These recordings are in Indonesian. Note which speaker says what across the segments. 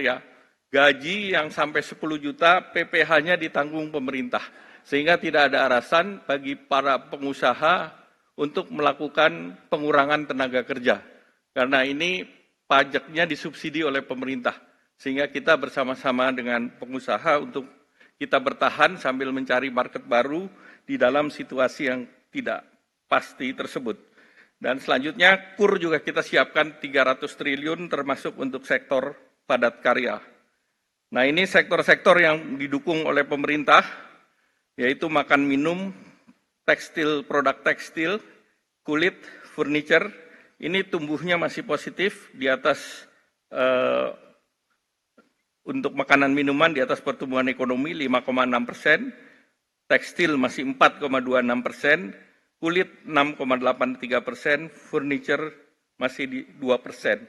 Speaker 1: ya, gaji yang sampai 10 juta PPh-nya ditanggung pemerintah. Sehingga tidak ada alasan bagi para pengusaha untuk melakukan pengurangan tenaga kerja. Karena ini pajaknya disubsidi oleh pemerintah. Sehingga kita bersama-sama dengan pengusaha untuk kita bertahan sambil mencari market baru di dalam situasi yang tidak pasti tersebut. Dan selanjutnya KUR juga kita siapkan 300 triliun termasuk untuk sektor padat karya. Nah, ini sektor-sektor yang didukung oleh pemerintah, yaitu makan minum, tekstil, produk tekstil, kulit, furniture. Ini tumbuhnya masih positif di atas untuk makanan minuman di atas pertumbuhan ekonomi 5,6%, tekstil masih 4,26%, kulit 6,83%, furniture masih di 2%.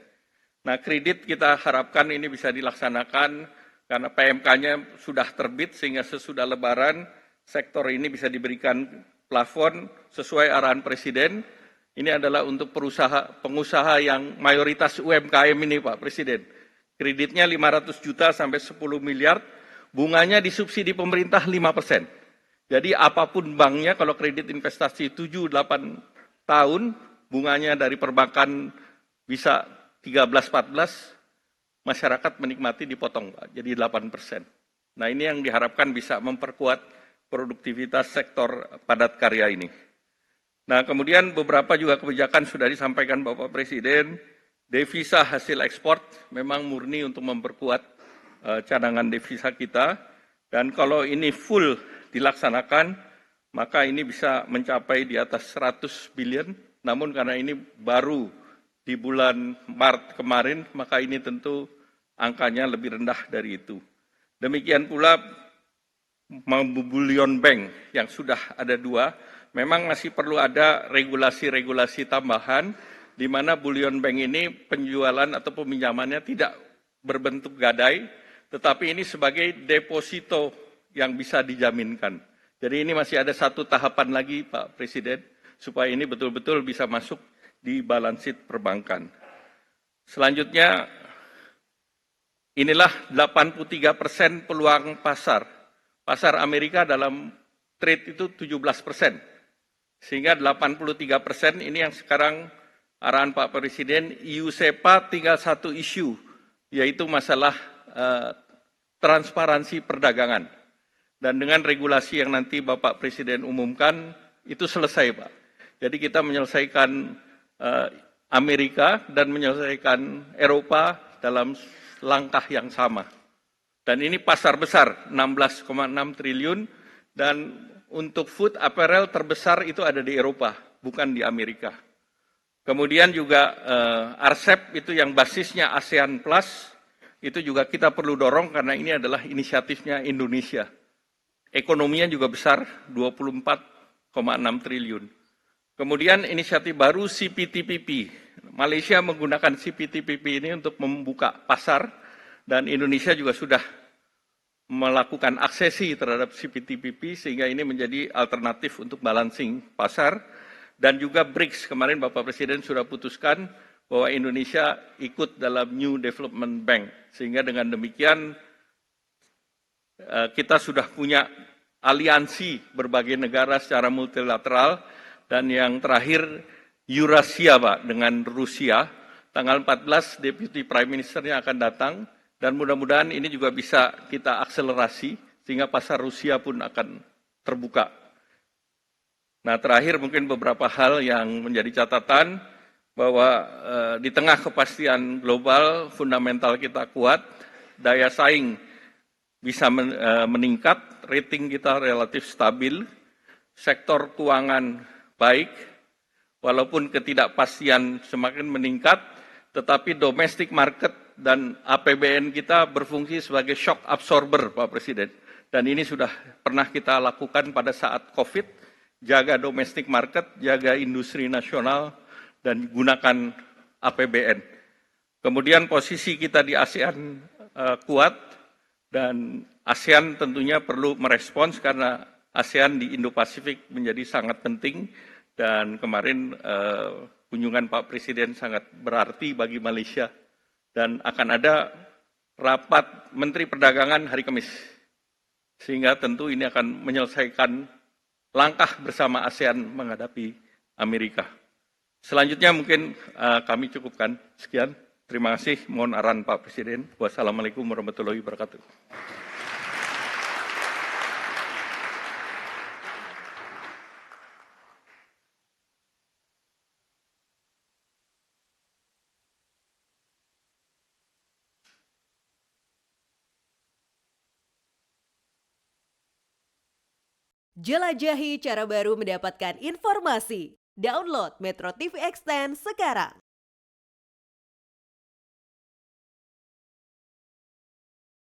Speaker 1: Nah, kredit kita harapkan ini bisa dilaksanakan karena PMK-nya sudah terbit sehingga sesudah Lebaran sektor ini bisa diberikan plafon sesuai arahan Presiden. Ini adalah untuk pengusaha yang mayoritas UMKM ini, Pak Presiden. Kreditnya 500 juta sampai 10 miliar, bunganya disubsidi pemerintah 5%. Jadi apapun banknya, kalau kredit investasi 7-8 tahun, bunganya dari perbankan bisa 13-14, masyarakat menikmati dipotong, Pak, jadi 8%. Nah, ini yang diharapkan bisa memperkuat produktivitas sektor padat karya ini. Nah, kemudian beberapa juga kebijakan sudah disampaikan Bapak Presiden. Devisa hasil ekspor memang murni untuk memperkuat cadangan devisa kita. Dan kalau ini full dilaksanakan, maka ini bisa mencapai di atas 100 billion. Namun karena ini baru di bulan Maret kemarin, maka ini tentu angkanya lebih rendah dari itu. Demikian pula bullion bank yang sudah ada 2, memang masih perlu ada regulasi-regulasi tambahan di mana bullion bank ini penjualan atau peminjamannya tidak berbentuk gadai, tetapi ini sebagai deposito yang bisa dijaminkan. Jadi ini masih ada satu tahapan lagi, Pak Presiden, supaya ini betul-betul bisa masuk di balance sheet perbankan. Selanjutnya, inilah 83% peluang pasar. Pasar Amerika dalam trade itu 17%. Sehingga 83% ini yang sekarang arahan Pak Presiden, EU SEPA tinggal satu isu, yaitu masalah transparansi perdagangan. Dan dengan regulasi yang nanti Bapak Presiden umumkan, itu selesai, Pak. Jadi kita menyelesaikan Amerika dan menyelesaikan Eropa dalam langkah yang sama. Dan ini pasar besar, 16,6 triliun, dan untuk food apparel terbesar itu ada di Eropa, bukan di Amerika. Kemudian juga RCEP itu yang basisnya ASEAN Plus, itu juga kita perlu dorong karena ini adalah inisiatifnya Indonesia. Ekonominya juga besar, 24,6 triliun. Kemudian inisiatif baru CPTPP. Malaysia menggunakan CPTPP ini untuk membuka pasar, dan Indonesia juga sudah melakukan aksesi terhadap CPTPP sehingga ini menjadi alternatif untuk balancing pasar. Dan juga BRICS, kemarin Bapak Presiden sudah putuskan bahwa Indonesia ikut dalam New Development Bank. Sehingga dengan demikian kita sudah punya aliansi berbagai negara secara multilateral. Dan yang terakhir Eurasia, Pak, dengan Rusia. Tanggal 14 Deputy Prime Minister-nya akan datang. Dan mudah-mudahan ini juga bisa kita akselerasi sehingga pasar Rusia pun akan terbuka. Nah, terakhir mungkin beberapa hal yang menjadi catatan bahwa di tengah kepastian global, fundamental kita kuat, daya saing bisa meningkat, rating kita relatif stabil, sektor keuangan baik, walaupun ketidakpastian semakin meningkat, tetapi domestic market dan APBN kita berfungsi sebagai shock absorber, Pak Presiden. Dan ini sudah pernah kita lakukan pada saat COVID, jaga domestic market, jaga industri nasional, dan gunakan APBN. Kemudian posisi kita di ASEAN kuat, dan ASEAN tentunya perlu merespons karena ASEAN di Indo-Pasifik menjadi sangat penting, dan kemarin kunjungan Pak Presiden sangat berarti bagi Malaysia, dan akan ada rapat Menteri Perdagangan hari Kamis. Sehingga tentu ini akan menyelesaikan langkah bersama ASEAN menghadapi Amerika. Selanjutnya mungkin kami cukupkan. Sekian. Terima kasih. Mohon arahan Pak Presiden. Wassalamualaikum warahmatullahi wabarakatuh.
Speaker 2: Jelajahi cara baru mendapatkan informasi. Download Metro TV Extend sekarang.